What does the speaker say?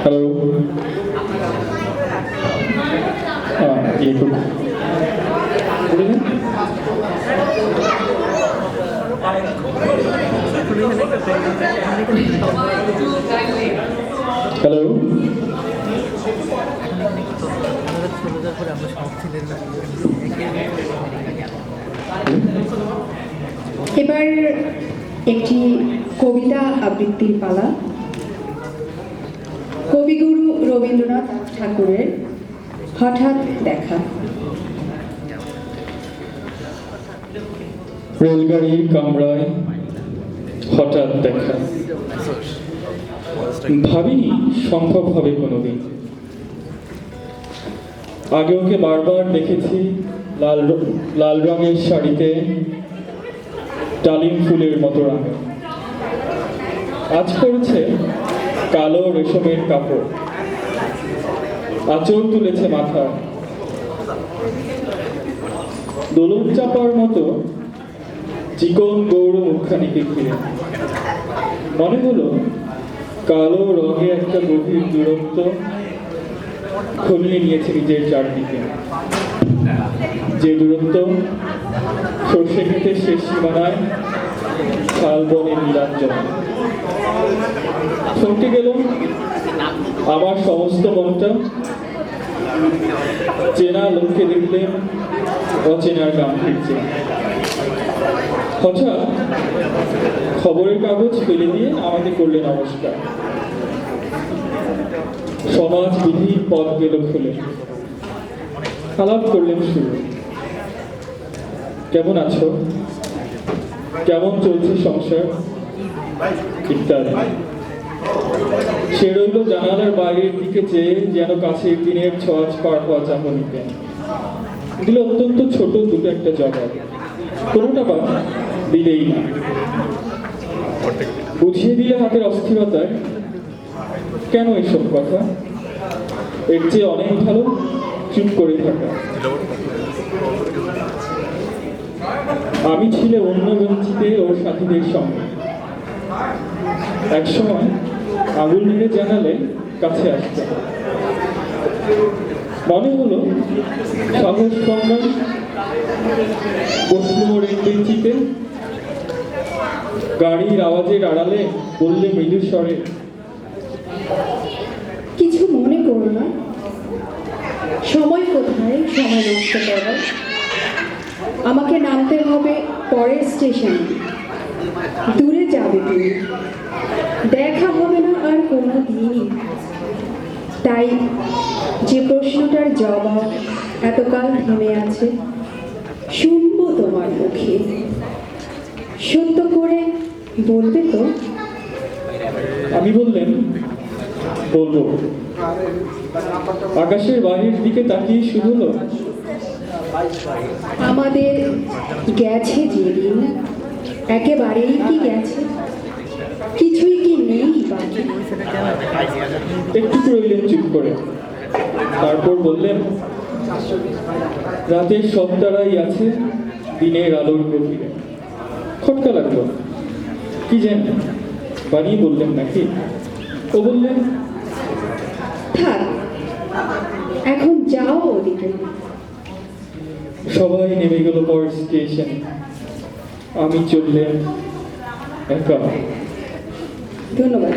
Hello. ये तो hello. এবার একটি কবিতা আবৃত্তির পালা। কবিগুরু রবীন্দ্রনাথ ঠাকুরের হঠাৎ দেখা। রেলগাড়ির কামরায় হঠাৎ দেখা, ভাবিনি সম্ভব হবে কোনোদিন। আগে ওকে বারবার দেখেছি লাল রঙের শাড়িতে ডালিম ফুলের মতো রাঙা। আজ পড়েছে কালো রেশমের কাপড়, আঁচল তুলেছে মাথায়, দোলন চাপার মতো চিকন গৌর মুখখানিকে ঘিরে। মনে হলো কালো রঙে একটা গভীর দূরত্ব খলিয়ে নিয়েছে নিজের চারদিকে, যে দূরত্ব সর্ষে ক্ষেতের শেষ সীমানায় শাল বনের নীলাঞ্জন। শুনতে গেল আমার সমস্ত মনটা চেনা লোককে দেখলে অচেনার গান ফিরছে। হঠাৎ খবরের কাগজ ফেলে দিয়ে আমাকে করলেন নমস্কার। সমাজ বিধির পথ গেল খুলে, আলাপ করলেন শুরু। কেমন আছো, কেমন চলছে সংসার ইত্যাদি। সে রইল জানালার বাইরের দিকে চেয়ে, যেন কাছের দিনের ছোঁয়াচ পার হওয়া চাহনিতে। দিল অত্যন্ত ছোট দুটো একটা জবাব, কোনোটা বা দিলেই না। বুঝিয়ে দিলে হাতের অস্থিরতায় কেন এসব কথা, এর চেয়ে অনেক ভালো চুপ করে থাকা। আমি ছিলে অন্য বেঞ্চিতে ওর সাথীদের সঙ্গে। একসময় আঙুল নেড়ে জানালে কাছে আসতে। মনে হলো সাহস সংগ্রাম বসলুম ওর এক বেঞ্চিতে। গাড়ির আওয়াজের আড়ালে বললে মৃদু স্বরে, কিছু মনে করো না, সময় কোথায় সময় নষ্ট করার। আমাকে নামতে হবে পরের স্টেশনে, দূরে যাবে তুমি, দেখা হবে না আর কোনো দিনই। তাই যে প্রশ্নটার জবাব এতকাল থেমে আছে, শুনবো তোমার মুখে। সত্য করে বলবে তো? আমি বললেন বলবো। আকাশের বাহির দিকে তাকিয়ে শুধু হলো, আমাদের গেছে যেদিন একেবারেই কি গেছে, কিছুই কি নেই বাকি। একটু রইলেন চুপ করে, তারপর বললেন, রাতের সব তারাই আছে দিনের আলোর গভীরে। খটকা লাগলো, কি যেন বানিয়ে বললেন নাকি। ও বললেন, থাক এখন যাও ওদিকে। সবাই নেমে গেল পর স্টেশন, আমি চললেন একা। ধন্যবাদ।